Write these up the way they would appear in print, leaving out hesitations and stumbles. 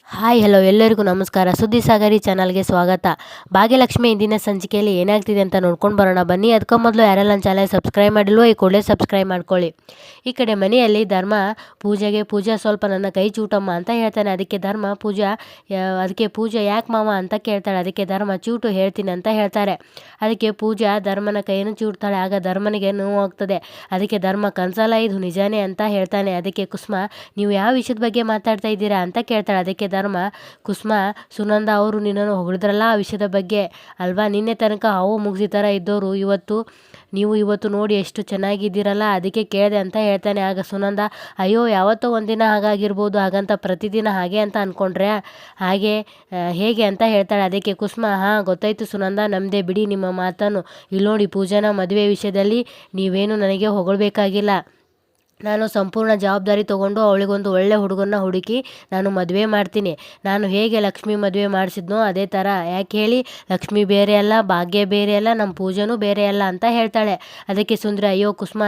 Hi hello ಎಲ್ಲರಿಗೂ ನಮಸ್ಕಾರ. ಸುದ್ದಿ ಸಾಗರಿ ಚಾನಲ್ಗೆ ಸ್ವಾಗತ. ಭಾಗ್ಯಲಕ್ಷ್ಮಿ ಇಂದಿನ ಸಂಚಿಕೆಯಲ್ಲಿ ಏನಾಗ್ತಿದೆ ಅಂತ ನೋಡ್ಕೊಂಡು ಬರೋಣ ಬನ್ನಿ. ಅದಕ್ಕೂ ಮೊದಲು ಯಾರೆಲ್ಲ ನನ್ನ ಚಾನಲ್ ಸಬ್ಸ್ಕ್ರೈಬ್ ಮಾಡಿಲ್ವೋ ಈ ಕೂಡಲೇ ಸಬ್ಸ್ಕ್ರೈಬ್ ಮಾಡ್ಕೊಳ್ಳಿ. ಈ ಕಡೆ ಮನೆಯಲ್ಲಿ ಧರ್ಮ ಪೂಜಾ ಸ್ವಲ್ಪ ನನ್ನ ಕೈ ಚೂಟಮ್ಮ ಅಂತ ಹೇಳ್ತಾನೆ. ಅದಕ್ಕೆ ಧರ್ಮ ಅದಕ್ಕೆ ಪೂಜಾ ಯಾಕೆ ಮಾವ ಅಂತ ಕೇಳ್ತಾಳೆ. ಅದಕ್ಕೆ ಧರ್ಮ ಚೂಟು ಹೇಳ್ತೀನಿ ಅಂತ ಹೇಳ್ತಾರೆ. ಅದಕ್ಕೆ ಪೂಜಾ ಧರ್ಮನ ಕೈಯನ್ನು ಚೂಟ್ತಾಳೆ. ಆಗ ಧರ್ಮನಿಗೆ ನೋವಾಗ್ತದೆ. ಅದಕ್ಕೆ ಧರ್ಮ ಕನ್ಸಲ್ಲ, ಇದು ನಿಜಾನೇ ಅಂತ ಹೇಳ್ತಾನೆ. ಅದಕ್ಕೆ ಕುಸುಮ, ನೀವು ಯಾವ ವಿಷಯದ ಬಗ್ಗೆ ಮಾತಾಡ್ತಾ ಇದ್ದೀರಾ ಅಂತ ಕೇಳ್ತಾಳೆ. ಅದಕ್ಕೆ ಧರ್ಮ, ಕುಸುಮ, ಸುನಂದ ಅವರು ನಿನ್ನನ್ನು ಹೊಗಳಿದ್ರಲ್ಲ ಆ ವಿಷಯದ ಬಗ್ಗೆ ಅಲ್ವಾ. ನಿನ್ನೆ ತನಕ ಹಾವು ಮುಗಿಸಿ ಥರ ಇದ್ದವರು ನೀವು ಇವತ್ತು ನೋಡಿ ಎಷ್ಟು ಚೆನ್ನಾಗಿದ್ದೀರಲ್ಲ ಅದಕ್ಕೆ ಕೇಳಿದೆ ಅಂತ ಹೇಳ್ತಾನೆ. ಆಗ ಸುನಂದ, ಅಯ್ಯೋ ಯಾವತ್ತೋ ಒಂದಿನ ಹಾಗಾಗಿರ್ಬೋದು, ಹಾಗಂತ ಪ್ರತಿದಿನ ಹಾಗೆ ಅಂತ ಅಂದ್ಕೊಂಡ್ರೆ ಹೇಗೆ ಅಂತ ಹೇಳ್ತಾಳೆ. ಅದಕ್ಕೆ ಕುಸುಮ, ಹಾಂ ಗೊತ್ತಾಯ್ತು ಸುನಂದ, ನಮ್ಮದೇ ಬಿಡಿ ನಿಮ್ಮ ಮಾತನ್ನು. ಇಲ್ಲಿ ನೋಡಿ ಪೂಜಾನ ಮದುವೆ ವಿಷಯದಲ್ಲಿ ನೀವೇನು ನನಗೆ ಹೊಗಳ್ಬೇಕಾಗಿಲ್ಲ. ನಾನು ಸಂಪೂರ್ಣ ಜವಾಬ್ದಾರಿ ತೊಗೊಂಡು ಅವಳಿಗೊಂದು ಒಳ್ಳೆ ಹುಡುಗನ್ನ ಹುಡುಕಿ ನಾನು ಮದುವೆ ಮಾಡ್ತೀನಿ. ನಾನು ಹೇಗೆ ಲಕ್ಷ್ಮಿ ಮದುವೆ ಮಾಡಿಸಿದ್ನೋ ಅದೇ ಥರ. ಯಾಕೆ ಹೇಳಿ, ಲಕ್ಷ್ಮಿ ಬೇರೆ ಅಲ್ಲ, ಭಾಗ್ಯ ಬೇರೆ ಅಲ್ಲ, ನಮ್ಮ ಪೂಜನೂ ಬೇರೆ ಅಲ್ಲ ಅಂತ ಹೇಳ್ತಾಳೆ. ಅದಕ್ಕೆ ಸುಂದರಿ, ಅಯ್ಯೋ ಕುಸುಮ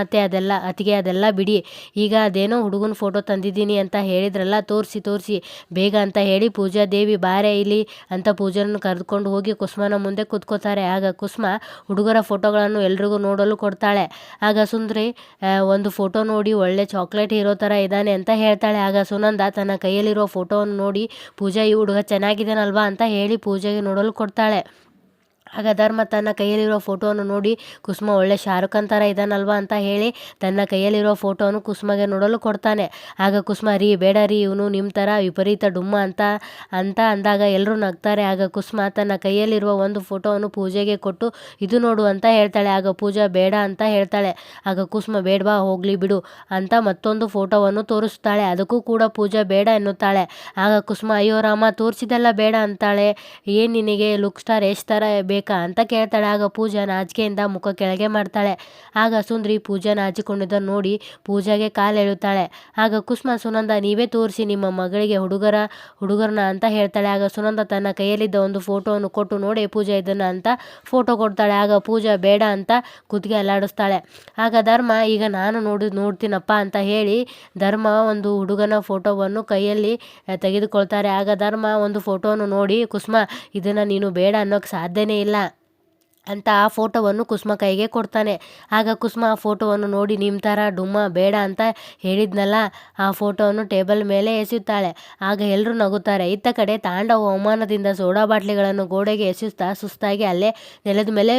ಅತ್ತಿಗೆ ಅದೆಲ್ಲ ಬಿಡಿ. ಈಗ ಅದೇನೋ ಹುಡುಗನ ಫೋಟೋ ತಂದಿದ್ದೀನಿ ಅಂತ ಹೇಳಿದ್ರಲ್ಲ, ತೋರಿಸಿ ಬೇಗ ಅಂತ ಹೇಳಿ ಪೂಜಾ ದೇವಿ ಬಾರೆ ಇಲ್ಲಿ ಅಂತ ಪೂಜಾನ ಕರೆದುಕೊಂಡು ಹೋಗಿ ಕುಸುಮನ ಮುಂದೆ ಕೂತ್ಕೋತಾರೆ. ಆಗ ಕುಸುಮ ಹುಡುಗರ ಫೋಟೋಗಳನ್ನು ಎಲ್ರಿಗೂ ನೋಡಲು ಕೊಡ್ತಾಳೆ. ಆಗ ಸುಂದರಿ ಒಂದು ಫೋಟೋ ನೋಡಿ ಒಳ್ಳೆ ಚಾಕ್ಲೇಟ್ ಹೀರೋ ಥರ ಇದ್ದಾನೆ ಅಂತ ಹೇಳ್ತಾಳೆ. ಆಗ ಸುನಂದ ತನ್ನ ಕೈಯಲ್ಲಿರೋ ಫೋಟೋವನ್ನು ನೋಡಿ, ಪೂಜಾ ಈ ಹುಡುಗ ಚೆನ್ನಾಗಿದ್ದಾನಲ್ವಾ ಅಂತ ಹೇಳಿ ಪೂಜೆಗೆ ನೋಡಲು ಕೊಡ್ತಾಳೆ. ಆಗ ಧರ್ಮ ತನ್ನ ಕೈಯಲ್ಲಿರೋ ಫೋಟೋವನ್ನು ನೋಡಿ, ಕುಸುಮ ಒಳ್ಳೆ ಶಾರುಖ್ ಖಾನ್ ಥರ ಇದ್ದಾನಲ್ವಾ ಅಂತ ಹೇಳಿ ತನ್ನ ಕೈಯಲ್ಲಿರೋ ಫೋಟೋವನ್ನು ಕುಸುಮಗೆ ನೋಡಲು ಕೊಡ್ತಾನೆ. ಆಗ ಕುಸುಮ, ಬೇಡ ರೀ, ಇವನು ನಿಮ್ಮ ಥರ ವಿಪರೀತ ಡುಮ್ಮ ಅಂತ ಅಂದಾಗ ಎಲ್ಲರೂ ನಗ್ತಾರೆ. ಆಗ ಕುಸುಮ ತನ್ನ ಕೈಯಲ್ಲಿರುವ ಒಂದು ಫೋಟೋವನ್ನು ಪೂಜೆಗೆ ಕೊಟ್ಟು, ಇದು ನೋಡು ಅಂತ ಹೇಳ್ತಾಳೆ. ಆಗ ಪೂಜಾ ಬೇಡ ಅಂತ ಹೇಳ್ತಾಳೆ. ಆಗ ಕುಸುಮ, ಬೇಡವಾ, ಹೋಗಲಿ ಬಿಡು ಅಂತ ಮತ್ತೊಂದು ಫೋಟೋವನ್ನು ತೋರಿಸ್ತಾಳೆ. ಅದಕ್ಕೂ ಕೂಡ ಪೂಜಾ ಬೇಡ ಎನ್ನುತ್ತಾಳೆ. ಆಗ ಕುಸುಮ, ಅಯ್ಯೋ ರಾಮ, ತೋರಿಸಿದೆಲ್ಲ ಬೇಡ ಅಂತಾಳೆ. ಏನು ನಿನಗೆ ಲುಕ್ ಸ್ಟಾರ್ ಎಷ್ಟು ಥರ ಬೇಕಾ ಅಂತ ಕೇಳ್ತಾಳೆ. ಆಗ ಪೂಜಾ ನಾಚಿಕೆಯಿಂದ ಮುಖ ಕೆಳಗೆ ಮಾಡ್ತಾಳೆ. ಆಗ ಸುಂದ್ರಿ ಪೂಜಾ ನಾಚಿಕೊಂಡಿದ್ದನ್ನು ನೋಡಿ ಪೂಜಾಗೆ ಕಾಲು ಎಳುತ್ತಾಳೆ. ಆಗ ಕುಸುಮ, ಸುನಂದ ನೀವೇ ತೋರಿಸಿ ನಿಮ್ಮ ಮಗಳಿಗೆ ಹುಡುಗರನ್ನ ಅಂತ ಹೇಳ್ತಾಳೆ. ಆಗ ಸುನಂದ ತನ್ನ ಕೈಯಲ್ಲಿದ್ದ ಒಂದು ಫೋಟೋವನ್ನು ಕೊಟ್ಟು, ನೋಡಿ ಪೂಜಾ ಇದನ್ನು ಅಂತ ಫೋಟೋ ಕೊಡ್ತಾಳೆ. ಆಗ ಪೂಜಾ ಬೇಡ ಅಂತ ಕುತ್ತಿಗೆ ಅಲ್ಲಾಡಿಸ್ತಾಳೆ. ಆಗ ಧರ್ಮ, ಈಗ ನಾನು ನೋಡ್ತೀನಪ್ಪ ಅಂತ ಹೇಳಿ ಧರ್ಮ ಒಂದು ಹುಡುಗನ ಫೋಟೋವನ್ನು ಕೈಯಲ್ಲಿ ತೆಗೆದುಕೊಳ್ತಾರೆ. ಆಗ ಧರ್ಮ ಒಂದು ಫೋಟೋವನ್ನು ನೋಡಿ, ಕುಸುಮ ಇದನ್ನು ನೀನು ಬೇಡ ಅನ್ನೋಕ್ಕೆ ಸಾಧ್ಯನೇ ಇಲ್ಲ ಅಂತ ಆ ಫೋಟೋವನ್ನು ಕುಸುಮ ಕೈಗೆ ಕೊಡ್ತಾನೆ. ಆಗ ಕುಸುಮ ಆ ಫೋಟೋವನ್ನು ನೋಡಿ, ನಿಮ್ಮ ಥರ ಡುಮ್ಮ ಬೇಡ ಅಂತ ಹೇಳಿದ್ನಲ್ಲ, ಆ ಫೋಟೋವನ್ನು ಟೇಬಲ್ ಮೇಲೆ ಎಸೆಯುತ್ತಾಳೆ. ಆಗ ಎಲ್ಲರೂ ನಗುತ್ತಾರೆ. ಇತ್ತ ಕಡೆ ತಾಂಡವ ಅವಮಾನದಿಂದ ಸೋಡಾ ಬಾಟ್ಲಿಗಳನ್ನು ಗೋಡೆಗೆ ಎಸೆಯುತ್ತಾ ಸುಸ್ತಾಗಿ ಅಲ್ಲೇ ನೆಲದ ಮೇಲೆ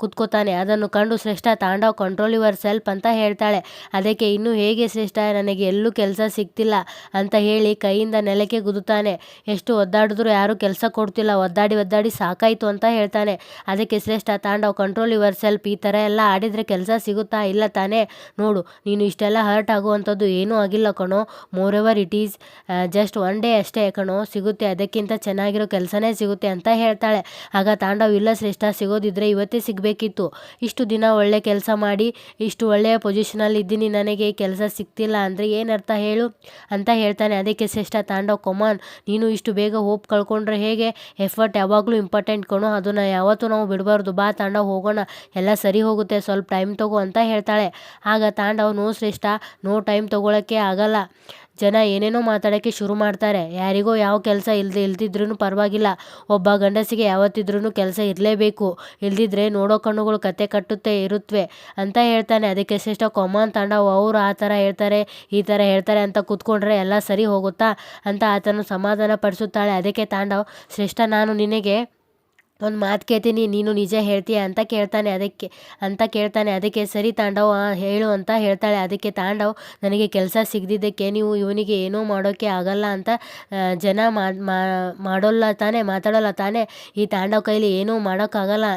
ಕುತ್ಕೋತಾನೆ. ಅದನ್ನು ಕಂಡು ಶ್ರೇಷ್ಠ, ತಾಂಡವ್ ಕಂಟ್ರೋಲ್ ಯುವರ್ ಸೆಲ್ಫ್ ಅಂತ ಹೇಳ್ತಾಳೆ. ಅದಕ್ಕೆ ಇನ್ನೂ ಹೇಗೆ ಶ್ರೇಷ್ಠ, ನನಗೆ ಎಲ್ಲೂ ಕೆಲಸ ಸಿಗ್ತಿಲ್ಲ ಅಂತ ಹೇಳಿ ಕೈಯಿಂದ ನೆಲಕ್ಕೆ ಗುದ್ದುತ್ತಾನೆ. ಎಷ್ಟು ಒದ್ದಾಡಿದ್ರೂ ಯಾರೂ ಕೆಲಸ ಕೊಡ್ತಿಲ್ಲ, ಒದ್ದಾಡಿ ಸಾಕಾಯಿತು ಅಂತ ಹೇಳ್ತಾನೆ. ಅದಕ್ಕೆ ಶ್ರೇಷ್ಠ, ತಾಂಡವ್ ಕಂಟ್ರೋಲ್ ಯುವರ್ ಸೆಲ್ಫ್, ಈ ಥರ ಎಲ್ಲ ಆಡಿದರೆ ಕೆಲಸ ಸಿಗುತ್ತಾ, ಇಲ್ಲ ತಾನೇ, ನೋಡು ನೀನು ಇಷ್ಟೆಲ್ಲ ಹರ್ಟ್ ಆಗುವಂಥದ್ದು ಏನೂ ಆಗಿಲ್ಲ ಕಣೋ, moreover it is just one day ಅಷ್ಟೇ ಕಣೋ, ಸಿಗುತ್ತೆ, ಅದಕ್ಕಿಂತ ಚೆನ್ನಾಗಿರೋ ಕೆಲಸನೇ ಸಿಗುತ್ತೆ ಅಂತ ಹೇಳ್ತಾಳೆ. ಆಗ ತಾಂಡವ್, ಇಲ್ಲ ಶ್ರೇಷ್ಠ, ಸಿಗೋದಿದ್ರೆ ಇವತ್ತೇ ಸಿಗಬೇಕಿತ್ತು. ಇಷ್ಟು ದಿನ ಒಳ್ಳೆ ಕೆಲಸ ಮಾಡಿ ಇಷ್ಟು ಒಳ್ಳೆಯ ಪೊಸಿಷನಲ್ಲಿ ಇದ್ದೀನಿ, ನನಗೆ ಕೆಲಸ ಸಿಗ್ತಿಲ್ಲ ಅಂದರೆ ಏನರ್ಥ ಹೇಳು ಅಂತ ಹೇಳ್ತಾನೆ. ಅದಕ್ಕೆ ಶ್ರೇಷ್ಠ, ತಾಂಡವ್ ಕಮಾನ್, ನೀನು ಇಷ್ಟು ಬೇಗ ಹೋಪ್ ಕಳ್ಕೊಂಡ್ರೆ ಹೇಗೆ, ಎಫರ್ಟ್ ಯಾವಾಗಲೂ ಇಂಪಾರ್ಟೆಂಟ್ ಕಣೋ, ಅದನ್ನು ಯಾವತ್ತೂ ನಾವು ಬಿಡಬಾರ್ದು, ಬಾ ತಾಂಡವ್ ಹೋಗೋಣ, ಎಲ್ಲ ಸರಿ ಹೋಗುತ್ತೆ, ಸ್ವಲ್ಪ ಟೈಮ್ ತಗೋ ಅಂತ ಹೇಳ್ತಾಳೆ. ಆಗ ತಾಂಡವ್, ನೋ ಶ್ರೇಷ್ಠ, ನೋ ಟೈಮ್ ತಗೊಳ್ಳೋಕ್ಕೆ ಆಗಲ್ಲ. ಜನ ಏನೇನೋ ಮಾತಾಡೋಕ್ಕೆ ಶುರು ಮಾಡ್ತಾರೆ. ಯಾರಿಗೋ ಯಾವ ಕೆಲಸ ಇಲ್ದಿದ್ರೂ ಪರವಾಗಿಲ್ಲ, ಒಬ್ಬ ಗಂಡಸಿಗೆ ಯಾವತ್ತಿದ್ರೂ ಕೆಲಸ ಇರಲೇಬೇಕು, ಇಲ್ದಿದ್ರೆ ನೋಡೋ ಕಣ್ಣುಗಳು ಕತೆ ಕಟ್ಟುತ್ತೆ ಇರುತ್ತವೆ ಅಂತ ಹೇಳ್ತಾನೆ. ಅದಕ್ಕೆ ಶ್ರೇಷ್ಠ, ಕೊಮಾನ್ ತಾಂಡವ್, ಅವರು ಆ ಥರ ಹೇಳ್ತಾರೆ ಈ ಥರ ಹೇಳ್ತಾರೆ ಅಂತ ಕೂತ್ಕೊಂಡ್ರೆ ಎಲ್ಲ ಸರಿ ಹೋಗುತ್ತಾ ಅಂತ ಆತನು ಸಮಾಧಾನ ಪಡಿಸುತ್ತಾಳೆ. ಅದಕ್ಕೆ ತಾಂಡವ್, ಶ್ರೇಷ್ಠ, ನಾನು ನಿನಗೆ ಒಂದು ಮಾತು ಕೇಳ್ತೀನಿ, ನೀನು ನಿಜ ಹೇಳ್ತೀಯ ಅಂತ ಕೇಳ್ತಾನೆ. ಅದಕ್ಕೆ ಸರಿ ತಾಂಡವ್, ಹೇಳು ಅಂತ ಹೇಳ್ತಾಳೆ. ಅದಕ್ಕೆ ತಾಂಡವ್, ನನಗೆ ಕೆಲಸ ಸಿಗದಿದ್ದಕ್ಕೆ ನೀವು ಇವನಿಗೆ ಏನೂ ಮಾಡೋಕ್ಕೆ ಆಗಲ್ಲ ಅಂತ ಜನ ಮಾತಾಡೋಲ್ಲ ತಾನೇ, ಈ ತಾಂಡವ್ ಕೈಲಿ ಏನೂ ಮಾಡೋಕ್ಕಾಗಲ್ಲ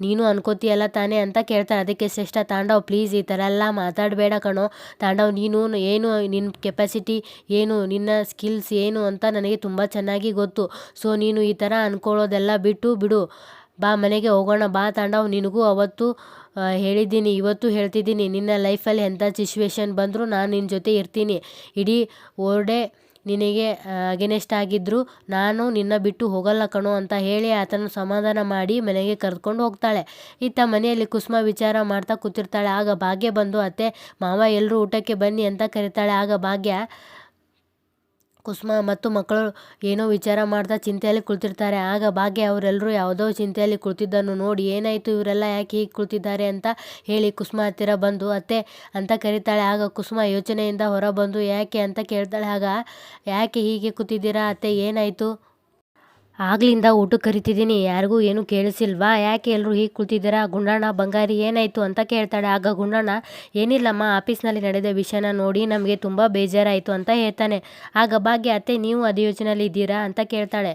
ನೀನು ಅನ್ಕೋತೀಯಲ್ಲ ತಾನೇ ಅಂತ ಕೇಳ್ತಾನೆ. ಅದಕ್ಕೆ ಶ್ರೇಷ್ಠ, ತಾಂಡವ್ ಪ್ಲೀಸ್ ಈ ಥರ ಎಲ್ಲ ಮಾತಾಡಬೇಡ ಕಣೋ, ತಾಂಡವ್ ನೀನು ಏನು ನಿನ್ನ ಕೆಪಾಸಿಟಿ ಏನು, ನಿನ್ನ ಸ್ಕಿಲ್ಸ್ ಏನು ಅಂತ ನನಗೆ ತುಂಬ ಚೆನ್ನಾಗಿ ಗೊತ್ತು. ಸೊ ನೀನು ಈ ಥರ ಅಂದ್ಕೊಳ್ಳೋದೆಲ್ಲ ಬಿಡು, ಬಾ ಮನೆಗೆ ಹೋಗೋಣ, ಬಾ ತಾಂಡವ್, ನಿನಗೂ ಅವತ್ತು ಹೇಳಿದ್ದೀನಿ, ಇವತ್ತು ಹೇಳ್ತಿದ್ದೀನಿ, ನಿನ್ನ ಲೈಫಲ್ಲಿ ಎಂಥ ಸಿಚುವೇಶನ್ ಬಂದರೂ ನಾನು ನಿನ್ನ ಜೊತೆ ಇರ್ತೀನಿ, ಇಡೀ ವರ್ಲ್ಡೇ ನಿನಗೆ ಅಗೇನೆಸ್ಟ್ ಆಗಿದ್ದರೂ ನಾನು ನಿನ್ನ ಬಿಟ್ಟು ಹೋಗಲ್ಲ ಕಣೋ ಅಂತ ಹೇಳಿ ಆತನ ಸಮಾಧಾನ ಮಾಡಿ ಮನೆಗೆ ಕರೆದುಕೊಂಡು ಹೋಗ್ತಾಳೆ. ಇತ್ತ ಮನೆಯಲ್ಲಿ ಕುಸುಮ ವಿಚಾರ ಮಾಡ್ತಾ ಕೂತಿರ್ತಾಳೆ. ಆಗ ಭಾಗ್ಯ ಬಂದು, ಅತ್ತೆ ಮಾವ ಎಲ್ಲರೂ ಊಟಕ್ಕೆ ಬನ್ನಿ ಅಂತ ಕರೀತಾಳೆ. ಆಗ ಭಾಗ್ಯ ಕುಸುಮ ಮತ್ತು ಮಕ್ಕಳು ಏನೋ ವಿಚಾರ ಮಾಡ್ತಾ ಚಿಂತೆಯಲ್ಲಿ ಕುಳಿತಿರ್ತಾರೆ. ಆಗ ಭಾಗ್ಯ ಅವರೆಲ್ಲರೂ ಯಾವುದೋ ಚಿಂತೆಯಲ್ಲಿ ಕುಳಿತಿದ್ದನ್ನು ನೋಡಿ ಏನಾಯಿತು ಇವರೆಲ್ಲ ಯಾಕೆ ಹೀಗೆ ಕುಳಿತಿದ್ದಾರೆ ಅಂತ ಹೇಳಿ ಕುಸುಮ ಹತ್ತಿರ ಬಂದು ಅತ್ತೆ ಅಂತ ಕರೀತಾಳೆ. ಆಗ ಕುಸುಮ ಯೋಚನೆಯಿಂದ ಹೊರಬಂದು ಯಾಕೆ ಅಂತ ಕೇಳ್ತಾಳೆ. ಆಗ ಯಾಕೆ ಹೀಗೆ ಕೂತಿದ್ದೀರಾ ಅತ್ತೆ, ಏನಾಯಿತು? ಆಗ್ಲಿಂದ ಊಟಕ್ಕೆ ಕರಿತಿದ್ದೀನಿ, ಯಾರಿಗೂ ಏನು ಕೇಳಿಸಿಲ್ವಾ? ಯಾಕೆ ಎಲ್ಲರೂ ಹೀಗೆ ಕೂತಿದ್ದೀರಾ? ಗುಂಡಣ್ಣ ಬಂಗಾರಿ ಏನಾಯಿತು ಅಂತ ಕೇಳ್ತಾಳೆ. ಆಗ ಗುಂಡಣ್ಣ ಏನಿಲ್ಲಮ್ಮ, ಆಫೀಸ್ನಲ್ಲಿ ನಡೆದ ವಿಷಯನ ನೋಡಿ ನಮಗೆ ತುಂಬ ಬೇಜಾರಾಯಿತು ಅಂತ ಹೇಳ್ತಾನೆ. ಆಗ ಭಾಗ್ಯ ಅತ್ತೆ ನೀವು ಅದೇ ಯೋಚನೆಯಲ್ಲಿ ಇದ್ದೀರಾ ಅಂತ ಕೇಳ್ತಾಳೆ.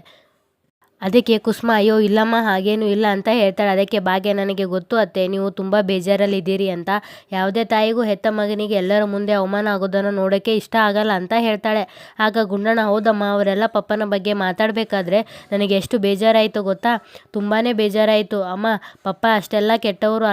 ಅದಕ್ಕೆ ಕುಸುಮ ಅಯ್ಯೋ ಇಲ್ಲಮ್ಮ ಹಾಗೇನೂ ಇಲ್ಲ ಅಂತ ಹೇಳ್ತಾಳೆ. ಅದಕ್ಕೆ ಭಾಗ್ಯ ನನಗೆ ಗೊತ್ತು ಅತ್ತೆ ನೀವು ತುಂಬ ಬೇಜಾರಲ್ಲಿದ್ದೀರಿ ಅಂತ. ಯಾವುದೇ ತಾಯಿಗೂ ಹೆತ್ತ ಮಗನಿಗೆ ಎಲ್ಲರ ಮುಂದೆ ಅವಮಾನ ಆಗೋದನ್ನು ನೋಡೋಕ್ಕೆ ಇಷ್ಟ ಆಗಲ್ಲ ಅಂತ ಹೇಳ್ತಾಳೆ. ಆಗ ಗುಂಡಣ್ಣ ಹೌದಮ್ಮ, ಅವರೆಲ್ಲ ಪಪ್ಪನ ಬಗ್ಗೆ ಮಾತಾಡಬೇಕಾದ್ರೆ ನನಗೆ ಎಷ್ಟು ಬೇಜಾರಾಯಿತು ಗೊತ್ತಾ, ತುಂಬಾ ಬೇಜಾರಾಯಿತು ಅಮ್ಮ. ಪಪ್ಪ ಅಷ್ಟೆಲ್ಲ ಕೆಟ್ಟವರು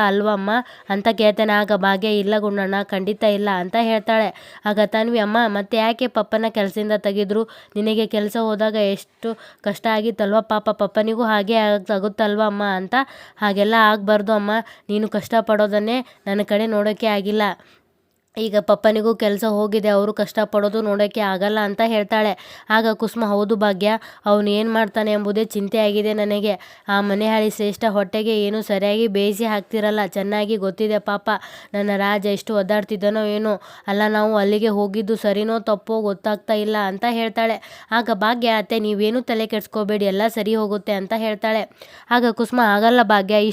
ಅಲ್ವಮ್ಮ ಅಂತ ಕೇಳ್ತಾನೆ. ಆಗ ಭಾಗ್ಯ ಇಲ್ಲ ಗುಂಡಣ್ಣ ಖಂಡಿತ ಇಲ್ಲ ಅಂತ ಹೇಳ್ತಾಳೆ. ಆಗ ತನ್ವಿ ಅಮ್ಮ ಮತ್ತೆ ಯಾಕೆ ಪಪ್ಪನ ಕೆಲಸದಿಂದ ತೆಗೆದ್ರು? ನಿನಗೆ ಕೆಲಸ ಹೋದಾಗ ಎಷ್ಟು ಕಷ್ಟ ಆಗಿತ್ತಲ್ವ, ಪಾಪ ಪಪ್ಪನಿಗೂ ಹಾಗೆ ಆಗುತ್ತಲ್ವ ಅಮ್ಮ ಅಂತ. ಹಾಗೆಲ್ಲ ಆಗಬಾರ್ದು ಅಮ್ಮ, ನೀನು ಕಷ್ಟಪಡೋದನ್ನೇ ನನ್ನ ಕಡೆ ನೋಡೋಕ್ಕೆ ಆಗಿಲ್ಲ. ಈಗ ಪಪ್ಪನಿಗೂ ಕೆಲಸ ಹೋಗಿದೆ, ಅವರು ಕಷ್ಟಪಡೋದು ನೋಡೋಕ್ಕೆ ಆಗಲ್ಲ ಅಂತ ಹೇಳ್ತಾಳೆ. ಆಗ ಕುಸುಮ ಹೌದು ಭಾಗ್ಯ, ಅವನು ಏನು ಮಾಡ್ತಾನೆ ಎಂಬುದೇ ಚಿಂತೆ ಆಗಿದೆ ನನಗೆ. ಆ ಮನೆಹಾಳಿ ಶ್ರೇಷ್ಠ ಹೊಟ್ಟೆಗೆ ಏನು ಸರಿಯಾಗಿ ಬೇಯಿಸಿ ಹಾಕ್ತಿರಲ್ಲ, ಚೆನ್ನಾಗಿ ಗೊತ್ತಿದೆ ಪಾಪ. ನನ್ನ ರಾಜ ಎಷ್ಟು ಒದ್ದಾಡ್ತಿದ್ದಾನೋ ಏನೋ. ಅಲ್ಲ ನಾವು ಅಲ್ಲಿಗೆ ಹೋಗಿದ್ದು ಸರಿನೋ ತಪ್ಪೋ ಗೊತ್ತಾಗ್ತಾ ಇಲ್ಲ ಅಂತ ಹೇಳ್ತಾಳೆ. ಆಗ ಭಾಗ್ಯ ಅತ್ತೆ ನೀವೇನು ತಲೆ ಕೆಡಿಸ್ಕೋಬೇಡಿ, ಎಲ್ಲ ಸರಿ ಹೋಗುತ್ತೆ ಅಂತ ಹೇಳ್ತಾಳೆ. ಆಗ ಕುಸುಮ ಆಗಲ್ಲ ಭಾಗ್ಯ,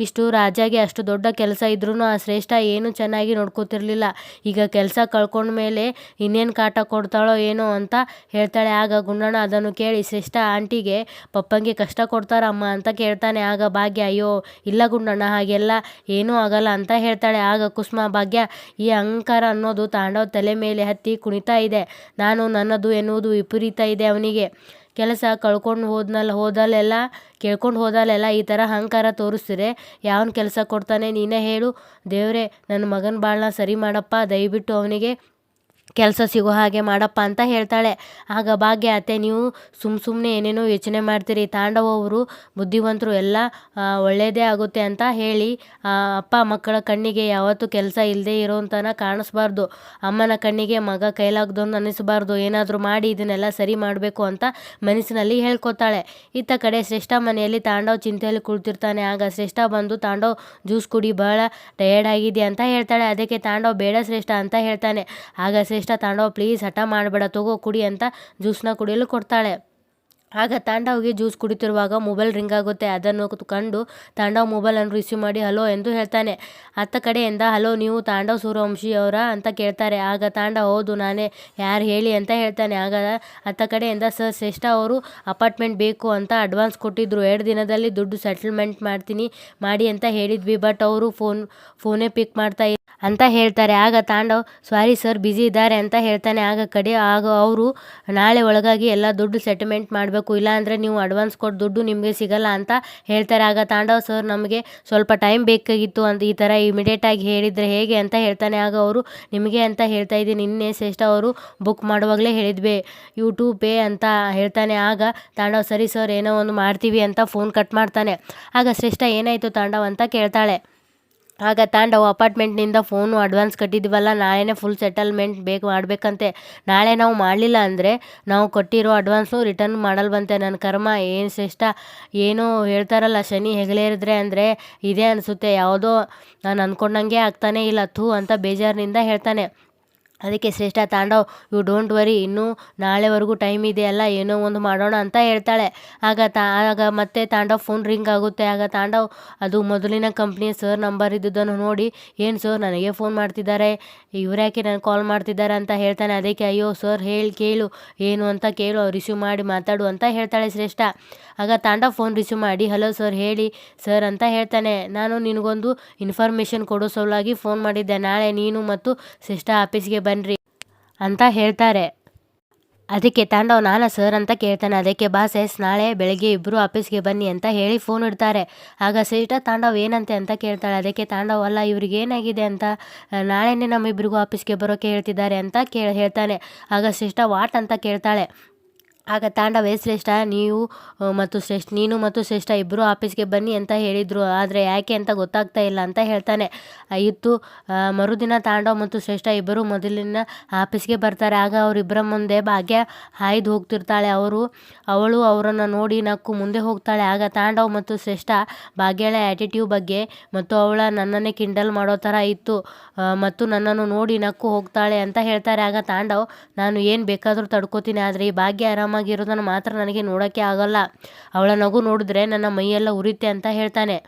ಇಷ್ಟು ರಾಜಾಗೆ ಅಷ್ಟು ದೊಡ್ಡ ಕೆಲಸ ಇದ್ರೂ ಆ ಶ್ರೇಷ್ಠ ಏನು ಚೆನ್ನಾಗಿ ನೋಡ್ಕೋತಿರ್ಲಿಲ್ಲ. ಈಗ ಕೆಲಸ ಕಳ್ಕೊಂಡ ಮೇಲೆ ಇನ್ನೇನು ಕಾಟ ಕೊಡ್ತಾಳೋ ಏನೋ ಅಂತ ಹೇಳ್ತಾಳೆ. ಆಗ ಗುಂಡಣ್ಣ ಅದನ್ನು ಕೇಳಿ ಶ್ರೇಷ್ಠ ಆಂಟಿಗೆ ಪಪ್ಪಂಗೆ ಕಷ್ಟ ಕೊಡ್ತಾರಮ್ಮ ಅಂತ ಕೇಳ್ತಾನೆ. ಆಗ ಭಾಗ್ಯ ಅಯ್ಯೋ ಇಲ್ಲ ಗುಂಡಣ್ಣ ಹಾಗೆಲ್ಲ ಏನೂ ಆಗಲ್ಲ ಅಂತ ಹೇಳ್ತಾಳೆ. ಆಗ ಕುಸುಮ ಭಾಗ್ಯ ಈ ಅಹಂಕಾರ ಅನ್ನೋದು ತಾಂಡವ್ ತಲೆ ಮೇಲೆ ಹತ್ತಿ ಕುಣಿತಾ ಇದೆ, ನನ್ನದು ಎನ್ನುವುದು ವಿಪರೀತ ಇದೆ ಅವನಿಗೆ. ಕೆಲಸ ಕೇಳ್ಕೊಂಡು ಹೋದಲ್ಲೆಲ್ಲ ಈ ಥರ ಅಹಂಕಾರ ತೋರಿಸಿದ್ರೆ ಯಾವನ ಕೆಲಸ ಕೊಡ್ತಾನೆ ನೀನೇ ಹೇಳು? ದೇವ್ರೆ ನನ್ನ ಮಗನ ಬಾಳನ್ನ ಸರಿ ಮಾಡಪ್ಪ, ದಯವಿಟ್ಟು ಅವನಿಗೆ ಕೆಲಸ ಸಿಗೋ ಹಾಗೆ ಮಾಡಪ್ಪ ಅಂತ ಹೇಳ್ತಾಳೆ. ಆಗ ಭಾಗ್ಯ ಅತ್ತೆ ನೀವು ಸುಮ್ಮನೆ ಏನೇನೋ ಯೋಚನೆ ಮಾಡ್ತೀರಿ, ತಾಂಡವ್ ಅವರು ಬುದ್ಧಿವಂತರು, ಎಲ್ಲ ಒಳ್ಳೆಯದೇ ಆಗುತ್ತೆ ಅಂತ ಹೇಳಿ ಅಪ್ಪ ಮಕ್ಕಳ ಕಣ್ಣಿಗೆ ಯಾವತ್ತೂ ಕೆಲಸ ಇಲ್ಲದೆ ಇರೋಂತನ ಕಾಣಿಸ್ಬಾರ್ದು, ಅಮ್ಮನ ಕಣ್ಣಿಗೆ ಮಗ ಕೈಲಾಗ್ದೋನು ಅನ್ನಿಸ್ಬಾರ್ದು, ಏನಾದರೂ ಮಾಡಿ ಇದನ್ನೆಲ್ಲ ಸರಿ ಮಾಡಬೇಕು ಅಂತ ಮನಸ್ಸಿನಲ್ಲಿ ಹೇಳ್ಕೊತಾಳೆ. ಇತ್ತ ಕಡೆ ಶ್ರೇಷ್ಠ ಮನೆಯಲ್ಲಿ ತಾಂಡವ್ ಚಿಂತೆಯಲ್ಲಿ ಕುಳಿತಿರ್ತಾನೆ. ಆಗ ಶ್ರೇಷ್ಠ ಬಂದು ತಾಂಡವ್ ಜ್ಯೂಸ್ ಕುಡಿ, ಬಹಳ ಟಯರ್ಡ್ ಆಗಿದೆ ಅಂತ ಹೇಳ್ತಾಳೆ. ಅದಕ್ಕೆ ತಾಂಡವ್ ಬೇಡ ಶ್ರೇಷ್ಠ ಅಂತ ಹೇಳ್ತಾನೆ. ಆಗ ಶ್ರೇಷ್ಠ ತಾಂಡವ್ ಪ್ಲೀಸ್ ಹಠ ಮಾಡಬೇಡ, ತಗೋ ಕುಡಿ ಅಂತ ಜ್ಯೂಸ್ನ ಕುಡಿಯಲು ಕೊಡ್ತಾಳೆ. ಆಗ ತಾಂಡವ್ಗೆ ಜ್ಯೂಸ್ ಕುಡಿತಿರುವಾಗ ಮೊಬೈಲ್ ರಿಂಗ್ ಆಗುತ್ತೆ. ಅದನ್ನು ಕಂಡು ತಾಂಡವ್ ಮೊಬೈಲನ್ನು ರಿಸೀವ್ ಮಾಡಿ ಹಲೋ ಎಂದು ಹೇಳ್ತಾನೆ. ಅತ್ತ ಕಡೆಯಿಂದ ಹಲೋ ನೀವು ತಾಂಡವ್ ಸೂರ್ಯವಂಶಿ ಅವರಾ ಅಂತ ಕೇಳ್ತಾರೆ. ಆಗ ತಾಂಡವ್ ಹೌದು ನಾನೇ, ಯಾರು ಹೇಳಿ ಅಂತ ಹೇಳ್ತಾನೆ. ಆಗ ಅತ್ತ ಕಡೆಯಿಂದ ಸರ್ ಶ್ರೇಷ್ಠ ಅವರು ಅಪಾರ್ಟ್ಮೆಂಟ್ ಬೇಕು ಅಂತ ಅಡ್ವಾನ್ಸ್ ಕೊಟ್ಟಿದ್ರು, 2 ದಿನದಲ್ಲಿ ದುಡ್ಡು ಸೆಟಲ್ಮೆಂಟ್ ಮಾಡಿ ಅಂತ ಹೇಳಿದ್ವಿ, ಬಟ್ ಅವರು ಫೋನೇ ಪಿಕ್ ಮಾಡ್ತಾ ಅಂತ ಹೇಳ್ತಾರೆ. ಆಗ ತಾಂಡವ್ ಸಾರಿ ಸರ್ ಬ್ಯುಸಿ ಇದ್ದಾರೆ ಅಂತ ಹೇಳ್ತಾನೆ. ಆಗ ಅವರು ನಾಳೆ ಒಳಗಾಗಿ ಎಲ್ಲ ದುಡ್ಡು ಸೆಟಲ್ಮೆಂಟ್ ಮಾಡಬೇಕು, ಇಲ್ಲಾಂದರೆ ನೀವು ಅಡ್ವಾನ್ಸ್ ಕೊಟ್ಟು ದುಡ್ಡು ನಿಮಗೆ ಸಿಗಲ್ಲ ಅಂತ ಹೇಳ್ತಾರೆ. ಆಗ ತಾಂಡವ್ ಸರ್ ನಮಗೆ ಸ್ವಲ್ಪ ಟೈಮ್ ಬೇಕಾಗಿತ್ತು ಅಂತ ಈ ಥರ ಇಮಿಡಿಯೇಟಾಗಿ ಹೇಳಿದರೆ ಹೇಗೆ ಅಂತ ಹೇಳ್ತಾನೆ. ಆಗ ಅವರು ನಿಮಗೆ ಅಂತ ಹೇಳ್ತಾ ಇದ್ದೀನಿ, ನಿನ್ನೆ ಶ್ರೇಷ್ಠ ಅವರು ಬುಕ್ ಮಾಡುವಾಗಲೇ ಹೇಳಿದ್ವಿ, ಯೂಟ್ಯೂಬ್ ಪೇ ಅಂತ ಹೇಳ್ತಾನೆ. ಆಗ ತಾಂಡವ್ ಸರಿ ಸರ್ ಏನೋ ಒಂದು ಮಾಡ್ತೀವಿ ಅಂತ ಫೋನ್ ಕಟ್ ಮಾಡ್ತಾನೆ. ಆಗ ಶ್ರೇಷ್ಠ ಏನಾಯಿತು ತಾಂಡವ್ ಅಂತ ಕೇಳ್ತಾಳೆ. ಆಗ ತಾಂಡವ್ ಅಪಾರ್ಟ್ಮೆಂಟ್ನಿಂದ ಫೋನು ಅಡ್ವಾನ್ಸ್ ಕಟ್ಟಿದ್ವಲ್ಲ, ನಾಳೆನೇ ಫುಲ್ ಸೆಟಲ್ಮೆಂಟ್ ಮಾಡಬೇಕಂತೆ. ನಾಳೆ ನಾವು ಮಾಡಲಿಲ್ಲ ಅಂದರೆ ನಾವು ಕೊಟ್ಟಿರೋ ಅಡ್ವಾನ್ಸು ರಿಟರ್ನ್ ಮಾಡಲ್ವಂತೆ. ನನ್ನ ಕರ್ಮ ಏನು ಶ್ರೇಷ್ಠ, ಏನೋ ಹೇಳ್ತಾರಲ್ಲ ಶನಿ ಹೆಗಲೇರಿದ್ರೆ ಅಂದರೆ ಇದೇ ಅನಿಸುತ್ತೆ, ಯಾವುದೋ ನಾನು ಅಂದ್ಕೊಂಡಂಗೆ ಆಗ್ತಾನೆ ಇಲ್ಲ ಥೂ ಅಂತ ಬೇಜಾರಿನಿಂದ ಹೇಳ್ತಾನೆ. ಅದಕ್ಕೆ ಶ್ರೇಷ್ಠ ತಾಂಡವ್ ಯು ಡೋಂಟ್ ವರಿ, ಇನ್ನೂ ನಾಳೆವರೆಗೂ ಟೈಮ್ ಇದೆಯಲ್ಲ, ಏನೋ ಒಂದು ಮಾಡೋಣ ಅಂತ ಹೇಳ್ತಾಳೆ. ಆಗ ಮತ್ತೆ ತಾಂಡವ್ ಫೋನ್ ರಿಂಗ್ ಆಗುತ್ತೆ. ಆಗ ತಾಂಡವ್ ಅದು ಮೊದಲಿನ ಕಂಪ್ನಿ ಸರ್ ನಂಬರ್ ಇದ್ದುದನ್ನು ನೋಡಿ ಏನು ಸರ್ ನನಗೆ ಫೋನ್ ಮಾಡ್ತಿದ್ದಾರೆ, ಇವ್ರ್ಯಾಕೆ ನನಗೆ ಕಾಲ್ ಮಾಡ್ತಿದ್ದಾರೆ ಅಂತ ಹೇಳ್ತಾನೆ. ಅದಕ್ಕೆ ಅಯ್ಯೋ ಸರ್ ಕೇಳು ಏನು ಅಂತ ಕೇಳು, ರಿಸೀವ್ ಮಾಡಿ ಮಾತಾಡು ಅಂತ ಹೇಳ್ತಾಳೆ ಶ್ರೇಷ್ಠ. ಆಗ ತಾಂಡವ್ ಫೋನ್ ರಿಸೀವ್ ಮಾಡಿ ಹಲೋ ಸರ್ ಹೇಳಿ ಸರ್ ಅಂತ ಹೇಳ್ತಾನೆ. ನಾನು ನಿನಗೊಂದು ಇನ್ಫಾರ್ಮೇಷನ್ ಕೊಡೋ ಸಲುವಾಗಿ ಫೋನ್ ಮಾಡಿದ್ದೆ, ನಾಳೆ ನೀನು ಮತ್ತು ಶ್ರೇಷ್ಠ ಆಫೀಸ್ಗೆ ಬನ್ನಿರಿ ಅಂತ ಹೇಳ್ತಾರೆ. ಅದಕ್ಕೆ ತಾಂಡವ್ ನಾನಾ ಸರ್ ಅಂತ ಕೇಳ್ತಾನೆ. ಅದಕ್ಕೆ ಬಾಸೆಸ್ ನಾಳೆ ಬೆಳಗ್ಗೆ ಇಬ್ಬರು ಆಫೀಸ್ಗೆ ಬನ್ನಿ ಅಂತ ಹೇಳಿ ಫೋನ್ ಇಡ್ತಾರೆ. ಆಗ ಶ್ರೇಷ್ಠ ತಾಂಡವ್ ಏನಂತೆ ಅಂತ ಕೇಳ್ತಾಳೆ. ಅದಕ್ಕೆ ತಾಂಡವ್ ಅಲ್ಲ ಇವ್ರಿಗೆ ಏನಾಗಿದೆ ಅಂತ ನಾಳೆನೇ ನಮ್ಮಿಬ್ಬರಿಗೂ ಆಫೀಸ್ಗೆ ಬರೋಕ್ಕೆ ಹೇಳ್ತಿದ್ದಾರೆ ಅಂತ ಹೇಳ್ತಾನೆ. ಆಗ ಶ್ರೇಷ್ಠ ವಾಟ್ ಅಂತ ಕೇಳ್ತಾಳೆ. ಆಗ ತಾಂಡವೇ ಶ್ರೇಷ್ಠ ನೀನು ಮತ್ತು ಶ್ರೇಷ್ಠ ಇಬ್ಬರು ಆಫೀಸ್ಗೆ ಬನ್ನಿ ಅಂತ ಹೇಳಿದರು, ಆದರೆ ಯಾಕೆ ಅಂತ ಗೊತ್ತಾಗ್ತಾ ಇಲ್ಲ ಅಂತ ಹೇಳ್ತಾನೆ. ಇತ್ತು ಮರುದಿನ ತಾಂಡವ್ ಮತ್ತು ಶ್ರೇಷ್ಠ ಇಬ್ಬರು ಮೊದಲಿನ ಆಫೀಸ್ಗೆ ಬರ್ತಾರೆ. ಆಗ ಅವರಿಬ್ಬರ ಮುಂದೆ ಭಾಗ್ಯ ಹಾಯ್ದು ಹೋಗ್ತಿರ್ತಾಳೆ. ಅವಳು ಅವರನ್ನು ನೋಡಿ ನಕ್ಕು ಮುಂದೆ ಹೋಗ್ತಾಳೆ. ಆಗ ತಾಂಡವ್ ಮತ್ತು ಶ್ರೇಷ್ಠ ಭಾಗ್ಯಳ ಆ್ಯಟಿಟ್ಯೂಡ್ ಬಗ್ಗೆ ಮತ್ತು ಅವಳ ನನ್ನನ್ನೇ ಕಿಂಡಲ್ ಮಾಡೋ ಥರ ಇತ್ತು ಮತ್ತು ನನ್ನನ್ನು ನೋಡಿ ನಕ್ಕು ಹೋಗ್ತಾಳೆ ಅಂತ ಹೇಳ್ತಾರೆ. ಆಗ ತಾಂಡವ್, ನಾನು ಏನು ಬೇಕಾದರೂ ತಡ್ಕೋತೀನಿ, ಆದರೆ ಈ ಭಾಗ್ಯ ಆರಾಮಾಗಿರೋದನ್ನು ಮಾತ್ರ ನನಗೆ ನೋಡೋಕ್ಕೆ ಆಗಲ್ಲ. ಅವಳ ನಗು ನೋಡಿದ್ರೆ ನನ್ನ ಮೈಯೆಲ್ಲ ಉರಿಯುತ್ತೆ ಅಂತ ಹೇಳ್ತಾನೆ.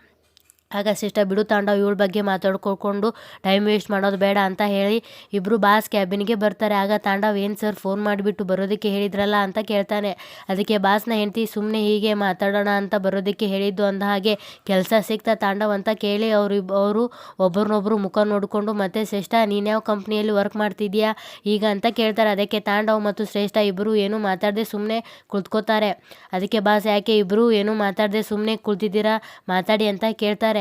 ಆಗ ಶ್ರೇಷ್ಠ, ಬಿಡು ತಾಂಡವ್, ಇವಳ ಬಗ್ಗೆ ಮಾತಾಡ್ಕೊಂಡು ಟೈಮ್ ವೇಸ್ಟ್ ಮಾಡೋದು ಬೇಡ ಅಂತ ಹೇಳಿ ಇಬ್ಬರು ಬಾಸ್ ಕ್ಯಾಬಿನ್ಗೆ ಬರ್ತಾರೆ. ಆಗ ತಾಂಡವ್, ಏನು ಸರ್ ಫೋನ್ ಮಾಡಿಬಿಟ್ಟು ಬರೋದಕ್ಕೆ ಹೇಳಿದ್ರಲ್ಲ ಅಂತ ಕೇಳ್ತಾನೆ. ಅದಕ್ಕೆ ಬಾಸ್ನ ಹೆಂಡತಿ, ಸುಮ್ಮನೆ ಹೀಗೆ ಮಾತಾಡೋಣ ಅಂತ ಬರೋದಕ್ಕೆ ಹೇಳಿದ್ದು, ಅಂದ ಹಾಗೆ ಕೆಲಸ ಸಿಗ್ತಾ ತಾಂಡವ್ ಅಂತ ಕೇಳಿ ಅವರು ಒಬ್ಬರನ್ನೊಬ್ಬರು ಮುಖ ನೋಡಿಕೊಂಡು ಮತ್ತೆ ಶ್ರೇಷ್ಠ, ನೀನ್ಯಾವ ಕಂಪ್ನಿಯಲ್ಲಿ ವರ್ಕ್ ಮಾಡ್ತಿದ್ಯಾ ಈಗ ಅಂತ ಕೇಳ್ತಾರೆ. ಅದಕ್ಕೆ ತಾಂಡವ್ ಮತ್ತು ಶ್ರೇಷ್ಠ ಇಬ್ಬರು ಏನೂ ಮಾತಾಡದೆ ಸುಮ್ಮನೆ ಕುಳಿತುಕೋತಾರೆ. ಅದಕ್ಕೆ ಬಾಸ್, ಯಾಕೆ ಇಬ್ಬರು ಏನೂ ಮಾತಾಡದೆ ಸುಮ್ಮನೆ ಕುಳಿತಿದ್ದೀರಾ, ಮಾತಾಡಿ ಅಂತ ಕೇಳ್ತಾರೆ.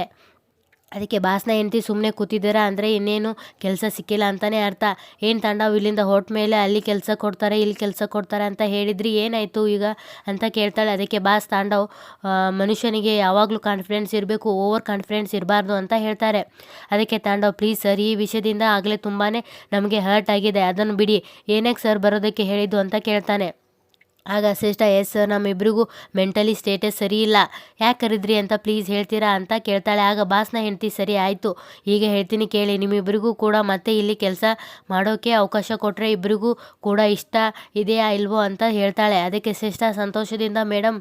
ಅದಕ್ಕೆ ಬಾಸ್ನ ಹೆಂಡತಿ, ಸುಮ್ಮನೆ ಕೂತಿದ್ದೀರಾ ಅಂದರೆ ಇನ್ನೇನು ಕೆಲಸ ಸಿಕ್ಕಿಲ್ಲ ಅಂತಲೇ ಅರ್ಥ. ಏನು ತಾಂಡವ್, ಇಲ್ಲಿಂದ ಹೊರಟ ಮೇಲೆ ಅಲ್ಲಿ ಕೆಲಸ ಕೊಡ್ತಾರೆ ಇಲ್ಲಿ ಕೆಲಸ ಕೊಡ್ತಾರೆ ಅಂತ ಹೇಳಿದ್ರಿ, ಏನಾಯಿತು ಈಗ ಅಂತ ಕೇಳ್ತಾಳೆ. ಅದಕ್ಕೆ ಬಾಸ್, ತಾಂಡವ್, ಮನುಷ್ಯನಿಗೆ ಯಾವಾಗಲೂ ಕಾನ್ಫಿಡೆನ್ಸ್ ಇರಬೇಕು, ಓವರ್ ಕಾನ್ಫಿಡೆನ್ಸ್ ಇರಬಾರ್ದು ಅಂತ ಹೇಳ್ತಾರೆ. ಅದಕ್ಕೆ ತಾಂಡವ್, ಪ್ಲೀಸ್ ಸರ್, ಈ ವಿಷಯದಿಂದ ಆಗಲೇ ತುಂಬಾ ನಮಗೆ ಹರ್ಟ್ ಆಗಿದೆ, ಅದನ್ನು ಬಿಡಿ, ಏನಕ್ಕೆ ಸರ್ ಬರೋದಕ್ಕೆ ಹೇಳಿದ್ದು ಅಂತ ಕೇಳ್ತಾನೆ. ಆಗ ಶ್ರೇಷ್ಠ, ಎಸ್ ಸರ್, ನಮ್ಮಿಬ್ಬರಿಗೂ ಮೆಂಟಲಿ ಸ್ಟೇಟಸ್ ಸರಿ ಇಲ್ಲ, ಯಾಕೆ ಕರೆದ್ರಿ ಅಂತ ಪ್ಲೀಸ್ ಹೇಳ್ತೀರಾ ಅಂತ ಕೇಳ್ತಾಳೆ. ಆಗ ಬಾಸ್ನ ಹೆಂಡತಿ, ಸರಿ ಆಯಿತು, ಈಗ ಹೇಳ್ತೀನಿ ಕೇಳಿ, ನಿಮ್ಮಿಬ್ಬರಿಗೂ ಕೂಡ ಮತ್ತೆ ಇಲ್ಲಿ ಕೆಲಸ ಮಾಡೋಕ್ಕೆ ಅವಕಾಶ ಕೊಟ್ಟರೆ ಇಬ್ಬರಿಗೂ ಕೂಡ ಇಷ್ಟ ಇದೆಯಾ ಇಲ್ವೋ ಅಂತ ಹೇಳ್ತಾಳೆ. ಅದಕ್ಕೆ ಶ್ರೇಷ್ಠ ಸಂತೋಷದಿಂದ, ಮೇಡಮ್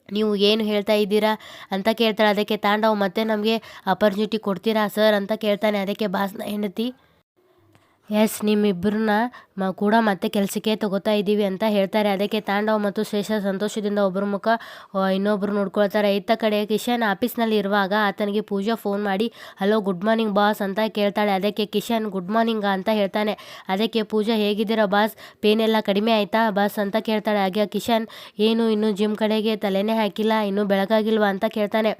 ನೀವು ಏನು ಹೇಳ್ತಾ ಇದ್ದೀರಾ ಅಂತ ಕೇಳ್ತಾಳೆ. ಅದಕ್ಕೆ ತಾಂಡವ್, ಮತ್ತೆ ನಮಗೆ ಅಪರ್ಚುನಿಟಿ ಕೊಡ್ತೀರಾ ಸರ್ ಅಂತ ಕೇಳ್ತಾನೆ. ಅದಕ್ಕೆ ಬಾಸ್ನ ಹೆಂಡತಿ, ಎಸ್, ನಿಮ್ಮಿಬ್ಬರನ್ನ ಕೂಡ ಮತ್ತೆ ಕೆಲಸಕ್ಕೆ ತಗೋತಾ ಇದ್ದೀವಿ ಅಂತ ಹೇಳ್ತಾರೆ. ಅದಕ್ಕೆ ತಾಂಡವ್ ಮತ್ತು ಶ್ರೇಷ್ಠ ಸಂತೋಷದಿಂದ ಒಬ್ಬರ ಮುಖ ಇನ್ನೊಬ್ಬರು ನೋಡ್ಕೊಳ್ತಾರೆ. ಇತ್ತ ಕಡೆ ಕಿಶನ್ ಆಫೀಸ್ನಲ್ಲಿ ಇರುವಾಗ ಆತನಿಗೆ ಪೂಜಾ ಫೋನ್ ಮಾಡಿ, ಹಲೋ, ಗುಡ್ ಮಾರ್ನಿಂಗ್ ಬಾಸ್ ಅಂತ ಕೇಳ್ತಾಳೆ. ಅದಕ್ಕೆ ಕಿಶನ್, ಗುಡ್ ಮಾರ್ನಿಂಗ್ ಅಂತ ಹೇಳ್ತಾನೆ. ಅದಕ್ಕೆ ಪೂಜಾ, ಹೇಗಿದ್ದೀರಾ ಬಾಸ್, ಪೇನ್ ಎಲ್ಲ ಕಡಿಮೆ ಆಯಿತಾ ಬಾಸ್ ಅಂತ ಕೇಳ್ತಾಳೆ. ಹಾಗೆ ಕಿಶನ್, ಏನು ಇನ್ನೂ ಜಿಮ್ ಕಡೆಗೆ ತಲೆನೇ ಹಾಕಿಲ್ಲ, ಇನ್ನೂ ಬೆಳಗಾಗಿಲ್ವಾ ಅಂತ ಕೇಳ್ತಾನೆ.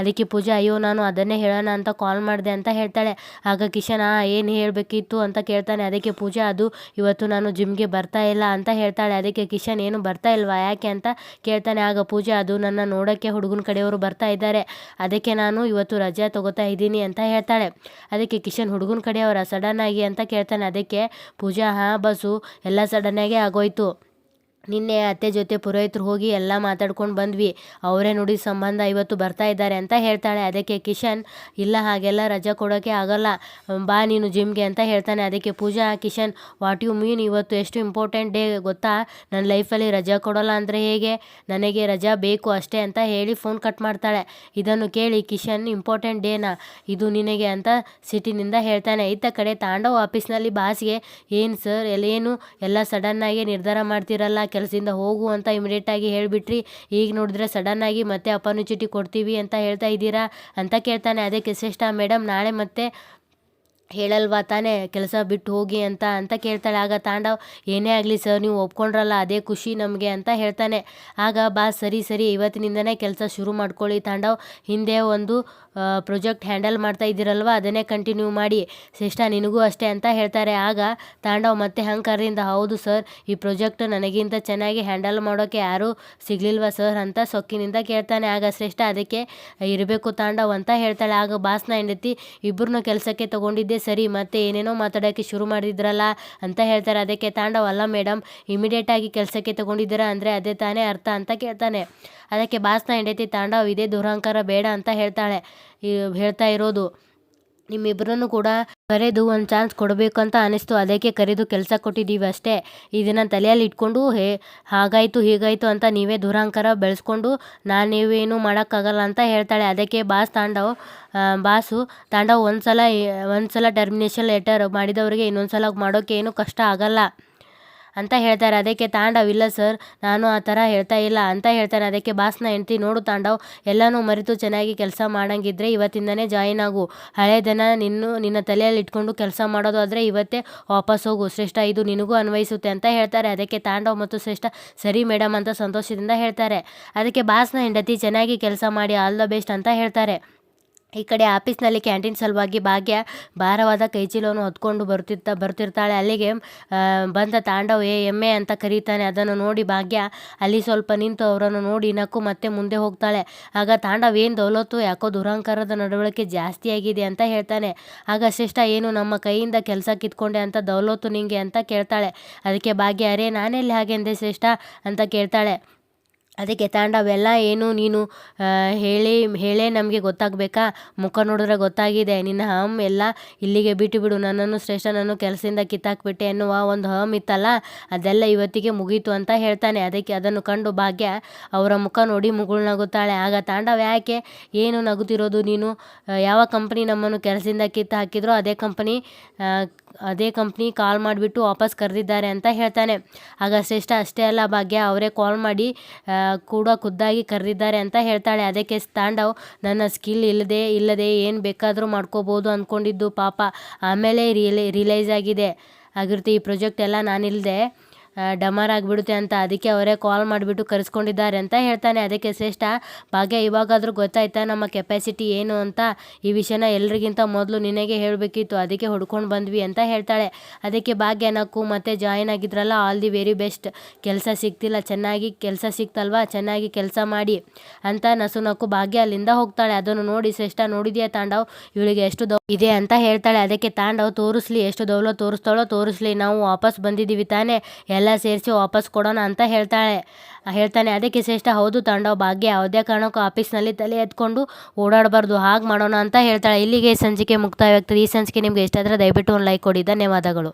ಅದಕ್ಕೆ ಪೂಜಾ, ಅಯ್ಯೋ, ನಾನು ಅದನ್ನೇ ಹೇಳೋಣ ಅಂತ ಕಾಲ್ ಮಾಡಿದೆ ಅಂತ ಹೇಳ್ತಾಳೆ. ಆಗ ಕಿಶನ್, ಏನು ಹೇಳಬೇಕಿತ್ತು ಅಂತ ಕೇಳ್ತಾನೆ. ಅದಕ್ಕೆ ಪೂಜಾ, ಅದು ಇವತ್ತು ನಾನು ಜಿಮ್ಗೆ ಬರ್ತಾ ಇಲ್ಲ ಅಂತ ಹೇಳ್ತಾಳೆ. ಅದಕ್ಕೆ ಕಿಶನ್, ಏನು ಬರ್ತಾ ಇಲ್ವಾ, ಯಾಕೆ ಅಂತ ಕೇಳ್ತಾನೆ. ಆಗ ಪೂಜಾ, ಅದು ನನ್ನ ನೋಡೋಕ್ಕೆ ಹುಡುಗನ ಕಡೆಯವರು ಬರ್ತಾ ಇದ್ದಾರೆ, ಅದಕ್ಕೆ ನಾನು ಇವತ್ತು ರಜೆ ತಗೋತಾ ಇದ್ದೀನಿ ಅಂತ ಹೇಳ್ತಾಳೆ. ಅದಕ್ಕೆ ಕಿಶನ್, ಹುಡುಗನ ಕಡೆಯವರ ಸಡನ್ನಾಗಿ ಅಂತ ಕೇಳ್ತಾನೆ. ಅದಕ್ಕೆ ಪೂಜಾ, ಹಾಂ ಬಸ್ಸು, ಎಲ್ಲ ಸಡನ್ನಾಗೇ ಆಗೋಯ್ತು, ನಿನ್ನೆ ಅತ್ತೆ ಜೊತೆ ಪುರೋಹಿತರು ಹೋಗಿ ಎಲ್ಲ ಮಾತಾಡ್ಕೊಂಡು ಬಂದ್ವಿ, ಅವರೇ ನುಡಿದ ಸಂಬಂಧ ಇವತ್ತು ಬರ್ತಾ ಇದ್ದಾರೆ ಅಂತ ಹೇಳ್ತಾಳೆ. ಅದಕ್ಕೆ ಕಿಶನ್, ಇಲ್ಲ, ಹಾಗೆಲ್ಲ ರಜೆ ಕೊಡೋಕ್ಕೆ ಆಗಲ್ಲ, ಬಾ ನೀನು ಜಿಮ್ಗೆ ಅಂತ ಹೇಳ್ತಾನೆ. ಅದಕ್ಕೆ ಪೂಜಾ, ಕಿಶನ್, ವಾಟ್ ಯು ಮೀನ್, ಇವತ್ತು ಎಷ್ಟು ಇಂಪಾರ್ಟೆಂಟ್ ಡೇ ಗೊತ್ತಾ, ನನ್ನ ಲೈಫಲ್ಲಿ ರಜೆ ಕೊಡೋಲ್ಲ ಅಂದರೆ ಹೇಗೆ, ನನಗೆ ರಜಾ ಬೇಕು ಅಷ್ಟೇ ಅಂತ ಹೇಳಿ ಫೋನ್ ಕಟ್ ಮಾಡ್ತಾಳೆ. ಇದನ್ನು ಕೇಳಿ ಕಿಶನ್, ಇಂಪಾರ್ಟೆಂಟ್ ಡೇನಾ ಇದು ನಿನಗೆ ಅಂತ ಸಿಟ್ಟಿನಿಂದ ಹೇಳ್ತಾನೆ. ಇತ್ತ ಕಡೆ ತಾಂಡವ್ ಆಫೀಸ್ನಲ್ಲಿ ಬಾಸ್ಗೆ, ಏನು ಸರ್, ಏನು ಎಲ್ಲ ಸಡನ್ನಾಗಿ ನಿರ್ಧಾರ ಮಾಡ್ತಿರಲ್ಲ, ಕೆಲಸದಿಂದ ಹೋಗು ಅಂತ ಇಮಿಡಿಯೇಟಾಗಿ ಹೇಳಿಬಿಟ್ರಿ, ಈಗ ನೋಡಿದ್ರೆ ಸಡನ್ನಾಗಿ ಮತ್ತೆ ಅಪರ್ಚುನಿಟಿ ಕೊಡ್ತೀವಿ ಅಂತ ಹೇಳ್ತಾ ಇದ್ದೀರಾ ಅಂತ ಕೇಳ್ತಾನೆ. ಅದಕ್ಕೆ ಶ್ರೇಷ್ಠ, ಮೇಡಮ್ ನಾಳೆ ಮತ್ತೆ ಹೇಳಲ್ವಾ ತಾನೇ ಕೆಲಸ ಬಿಟ್ಟು ಹೋಗಿ ಅಂತ ಕೇಳ್ತಾಳೆ. ಆಗ ತಾಂಡವ್, ಏನೇ ಆಗಲಿ ಸರ್, ನೀವು ಒಪ್ಕೊಂಡ್ರಲ್ಲ ಅದೇ ಖುಷಿ ನಮಗೆ ಅಂತ ಹೇಳ್ತಾನೆ. ಆಗ ಬಾಸ್, ಸರಿ ಇವತ್ತಿನಿಂದನೇ ಕೆಲಸ ಶುರು ಮಾಡ್ಕೊಳ್ಳಿ ತಾಂಡವ್, ಹಿಂದೆ ಒಂದು ಪ್ರಾಜೆಕ್ಟ್ ಹ್ಯಾಂಡಲ್ ಮಾಡ್ತಾ ಇದ್ದೀರಲ್ವ, ಅದನ್ನೇ ಕಂಟಿನ್ಯೂ ಮಾಡಿ, ಶ್ರೇಷ್ಠ ನಿನಗೂ ಅಷ್ಟೇ ಅಂತ ಹೇಳ್ತಾರೆ. ಆಗ ತಾಂಡವ್ ಮತ್ತೆ ಅಹಂಕಾರದಿಂದ, ಹೌದು ಸರ್, ಈ ಪ್ರಾಜೆಕ್ಟ್ ನನಗಿಂತ ಚೆನ್ನಾಗಿ ಹ್ಯಾಂಡಲ್ ಮಾಡೋಕ್ಕೆ ಯಾರೂ ಸಿಗಲಿಲ್ವಾ ಸರ್ ಅಂತ ಸೊಕ್ಕಿನಿಂದ ಕೇಳ್ತಾನೆ. ಆಗ ಶ್ರೇಷ್ಠ, ಅದಕ್ಕೆ ಇರಬೇಕು ತಾಂಡವ್ ಅಂತ ಹೇಳ್ತಾಳೆ. ಆಗ ಬಾಸ್ನ ಹೆಂಡತಿ, ಇಬ್ಬರನ್ನೂ ಕೆಲಸಕ್ಕೆ ತಗೊಂಡಿದ್ದೆ ಸರಿ, ಮತ್ತೆ ಏನೇನೋ ಮಾತಾಡೋಕ್ಕೆ ಶುರು ಮಾಡಿದ್ರಲ್ಲ ಅಂತ ಹೇಳ್ತಾರೆ. ಅದಕ್ಕೆ ತಾಂಡವ್, ಅಲ್ಲ ಮೇಡಮ್, ಇಮಿಡಿಯೇಟಾಗಿ ಕೆಲಸಕ್ಕೆ ತಗೊಂಡಿದ್ದೀರಾ ಅಂದರೆ ಅದೇ ತಾನೇ ಅರ್ಥ ಅಂತ ಕೇಳ್ತಾನೆ. ಅದಕ್ಕೆ ಬಾಸ್ನ ಹೆಂಡತಿ, ತಾಂಡವ್, ಇದೇ ದುರಹಂಕಾರ ಬೇಡ ಅಂತ ಹೇಳ್ತಾ ಇರೋದು, ನಿಮ್ಮಿಬ್ಬರನ್ನು ಕೂಡ ಕರೆದು ಒಂದು ಚಾನ್ಸ್ ಕೊಡಬೇಕು ಅಂತ ಅನಿಸ್ತು, ಅದಕ್ಕೆ ಕರೆದು ಕೆಲಸ ಕೊಟ್ಟಿದ್ದೀವಿ ಅಷ್ಟೇ, ಇದನ್ನು ತಲೆಯಲ್ಲಿ ಇಟ್ಕೊಂಡು ಹಾಗಾಯಿತು ಹೀಗಾಯಿತು ಅಂತ ನೀವೇ ದುರಹಂಕಾರ ಬೆಳೆಸ್ಕೊಂಡು ನೀವೇನು ಮಾಡೋಕ್ಕಾಗಲ್ಲ ಅಂತ ಹೇಳ್ತಾಳೆ. ಅದಕ್ಕೆ ಬಾಸು ತಾಂಡವ್, ಒಂದು ಸಲ ಟರ್ಮಿನೇಷನ್ ಲೆಟರ್ ಮಾಡಿದವರಿಗೆ ಇನ್ನೊಂದು ಸಲ ಮಾಡೋಕ್ಕೆ ಏನು ಕಷ್ಟ ಆಗಲ್ಲ ಅಂತ ಹೇಳ್ತಾರೆ. ಅದಕ್ಕೆ ತಾಂಡವ್, ಇಲ್ಲ ಸರ್, ನಾನು ಆ ಥರ ಹೇಳ್ತಾ ಇಲ್ಲ ಅಂತ ಹೇಳ್ತಾನೆ. ಅದಕ್ಕೆ ಬಾಸ್ನ ಹೆಂಡ್ತಿ, ನೋಡು ತಾಂಡವ್, ಎಲ್ಲನೂ ಮರೆತು ಚೆನ್ನಾಗಿ ಕೆಲಸ ಮಾಡೋಂಗಿದ್ರೆ ಇವತ್ತಿಂದನೇ ಜಾಯಿನ್ ಆಗು, ಹಳೇದನ್ನು ನಿನ್ನ ತಲೆಯಲ್ಲಿ ಇಟ್ಕೊಂಡು ಕೆಲಸ ಮಾಡೋದು ಆದರೆ ಇವತ್ತೇ ವಾಪಸ್ ಹೋಗು ಶ್ರೇಷ್ಠ, ಇದು ನಿನಗೂ ಅನ್ವಯಿಸುತ್ತೆ ಅಂತ ಹೇಳ್ತಾರೆ. ಅದಕ್ಕೆ ತಾಂಡವ್ ಮತ್ತು ಶ್ರೇಷ್ಠ, ಸರಿ ಮೇಡಮ್ ಅಂತ ಸಂತೋಷದಿಂದ ಹೇಳ್ತಾರೆ. ಅದಕ್ಕೆ ಬಾಸ್ನ ಹೆಂಡತಿ, ಚೆನ್ನಾಗಿ ಕೆಲಸ ಮಾಡಿ, ಆಲ್ ದ ಬೆಸ್ಟ್ ಅಂತ ಹೇಳ್ತಾರೆ. ಈ ಕಡೆ ಆಫೀಸ್ನಲ್ಲಿ ಕ್ಯಾಂಟೀನ್ ಸಲುವಾಗಿ ಭಾಗ್ಯ ಭಾರವಾದ ಕೈಚೀಲವನ್ನು ಹೊತ್ಕೊಂಡು ಬರ್ತಿರ್ತಾಳೆ. ಅಲ್ಲಿಗೆ ಬಂದ ತಾಂಡವ್ ಎಮ್ಮೆ ಅಂತ ಕರೀತಾನೆ. ಅದನ್ನು ನೋಡಿ ಭಾಗ್ಯ ಅಲ್ಲಿ ಸ್ವಲ್ಪ ನಿಂತು ಅವರನ್ನು ನೋಡಿ ನಕ್ಕು ಮತ್ತೆ ಮುಂದೆ ಹೋಗ್ತಾಳೆ. ಆಗ ತಾಂಡವ್ ಏನು ದೌಲತ್ತು, ಯಾಕೋ ದುರಹಂಕಾರದ ನಡವಳಿಕೆ ಜಾಸ್ತಿ ಆಗಿದೆ ಅಂತ ಹೇಳ್ತಾನೆ. ಆಗ ಶ್ರೇಷ್ಠ ಏನು ನಮ್ಮ ಕೈಯಿಂದ ಕೆಲಸ ಕಿತ್ಕೊಂಡೆ ಅಂತ ದೌಲತ್ತು ನಿಂಗೆ ಅಂತ ಕೇಳ್ತಾಳೆ. ಅದಕ್ಕೆ ಭಾಗ್ಯ ಅರೇ ನಾನೆಲ್ಲಿ ಹಾಗೆಂದೆ ಶ್ರೇಷ್ಠ ಅಂತ ಕೇಳ್ತಾಳೆ. ಅದಕ್ಕೆ ತಾಂಡವ್ ಎಲ್ಲ ಏನು ನೀನು ಹೇಳೇ ನಮಗೆ ಗೊತ್ತಾಗಬೇಕಾ, ಮುಖ ನೋಡಿದ್ರೆ ಗೊತ್ತಾಗಿದೆ ನಿನ್ನ ಎಲ್ಲ ಇಲ್ಲಿಗೆ ಬಿಟ್ಟು ಬಿಡು, ನನ್ನನ್ನು ಶ್ರೇಷ್ಠನನ್ನು ಕೆಲಸದಿಂದ ಕಿತ್ತಾಕ್ಬಿಟ್ಟೆ ಎನ್ನುವ ಒಂದು ಇತ್ತಲ್ಲ ಅದೆಲ್ಲ ಇವತ್ತಿಗೆ ಮುಗೀತು ಅಂತ ಹೇಳ್ತಾನೆ. ಅದಕ್ಕೆ ಅದನ್ನು ಕಂಡು ಭಾಗ್ಯ ಅವರ ಮುಖ ನೋಡಿ ಮುಗುಳ್ನಗುತ್ತಾಳೆ. ಆಗ ತಾಂಡವ್ ಯಾಕೆ ಏನು ನಗುತ್ತಿರೋದು ನೀನು, ಯಾವ ಕಂಪ್ನಿ ನಮ್ಮನ್ನು ಕೆಲಸದಿಂದ ಕಿತ್ತು ಹಾಕಿದ್ರೋ ಅದೇ ಕಂಪ್ನಿ ಕಾಲ್ ಮಾಡಿಬಿಟ್ಟು ವಾಪಸ್ ಕರೆದಿದ್ದಾರೆ ಅಂತ ಹೇಳ್ತಾನೆ. ಆಗ ಶ್ರೇಷ್ಠ ಅಷ್ಟೇ ಅಲ್ಲ ಭಾಗ್ಯ, ಅವರೇ ಕಾಲ್ ಮಾಡಿ ಕೂಡ ಖುದ್ದಾಗಿ ಕರೆದಿದ್ದಾರೆ ಅಂತ ಹೇಳ್ತಾಳೆ. ಅದಕ್ಕೆ ತಾಂಡವ್ ನನ್ನ ಸ್ಕಿಲ್ ಇಲ್ಲದೆ ಏನು ಬೇಕಾದರೂ ಮಾಡ್ಕೋಬೋದು ಅಂದ್ಕೊಂಡಿದ್ದು ಪಾಪ ಆಮೇಲೆ ರಿಯಲೈಸ್ ಆಗಿರುತ್ತೆ ಈ ಪ್ರಾಜೆಕ್ಟ್ ಎಲ್ಲ ನಾನಿಲ್ಲದೆ ಡಮರ್ ಆಗಿಬಿಡುತ್ತೆ ಅಂತ. ಅದಕ್ಕೆ ಅವರೇ ಕಾಲ್ ಮಾಡಿಬಿಟ್ಟು ಕರೆಸ್ಕೊಂಡಿದ್ದಾರೆ ಅಂತ ಹೇಳ್ತಾನೆ. ಅದಕ್ಕೆ ಶ್ರೇಷ್ಠ ಭಾಗ್ಯ ಇವಾಗಾದರೂ ಗೊತ್ತಾಯ್ತಾ ನಮ್ಮ ಕೆಪಾಸಿಟಿ ಏನು ಅಂತ, ಈ ವಿಷಯನ ಎಲ್ರಿಗಿಂತ ಮೊದಲು ನಿನಗೆ ಹೇಳಬೇಕಿತ್ತು, ಅದಕ್ಕೆ ಹುಡ್ಕೊಂಡು ಬಂದ್ವಿ ಅಂತ ಹೇಳ್ತಾಳೆ. ಅದಕ್ಕೆ ಭಾಗ್ಯ ನಕ್ಕು ಮತ್ತೆ ಜಾಯಿನ್ ಆಗಿದ್ರಲ್ಲ ಆಲ್ ದಿ ವೆರಿ ಬೆಸ್ಟ್, ಕೆಲಸ ಸಿಗ್ತಿಲ್ಲ ಚೆನ್ನಾಗಿ ಕೆಲಸ ಸಿಕ್ತಲ್ವಾ, ಚೆನ್ನಾಗಿ ಕೆಲಸ ಮಾಡಿ ಅಂತ ನಕ್ಕು ಭಾಗ್ಯ ಅಲ್ಲಿಂದ ಹೋಗ್ತಾಳೆ. ಅದನ್ನು ನೋಡಿ ಶ್ರೇಷ್ಠ ನೋಡಿದ್ಯಾ ತಾಂಡವ್ ಇವಳಿಗೆ ಎಷ್ಟು ಇದೆ ಅಂತ ಹೇಳ್ತಾಳೆ. ಅದಕ್ಕೆ ತಾಂಡವ್ ತೋರಿಸ್ಲಿ, ಎಷ್ಟು ದೌಲತ್ ತೋರಿಸ್ತಾಳೋ ತೋರಿಸ್ಲಿ, ನಾವು ವಾಪಸ್ ಬಂದಿದ್ದೀವಿ ತಾನೇ, ಎಲ್ಲ ಸೇರಿಸಿ ವಾಪಸ್ ಕೊಡೋಣ ಅಂತ ಹೇಳ್ತಾನೆ. ಅದಕ್ಕೆ ಶ್ರೇಷ್ಠ ಹೌದು ತಾಂಡವ್, ಭಾಗ್ಯ ಯಾವುದೇ ಕಾರಣಕ್ಕೂ ಆಫೀಸ್ನಲ್ಲಿ ತಲೆ ಎತ್ಕೊಂಡು ಓಡಾಡಬಾರ್ದು, ಹಾಗೆ ಮಾಡೋಣ ಅಂತ ಹೇಳ್ತಾಳೆ. ಇಲ್ಲಿಗೆ ಸಂಚಿಕೆ ಮುಕ್ತಾಯವಾಗ್ತದೆ. ಈ ಸಂಚಿಕೆ ನಿಮಗೆ ಇಷ್ಟ ಆದರೆ ದಯವಿಟ್ಟು ಒಂದು ಲೈಕ್ ಕೊಡಿ. ಧನ್ಯವಾದಗಳು.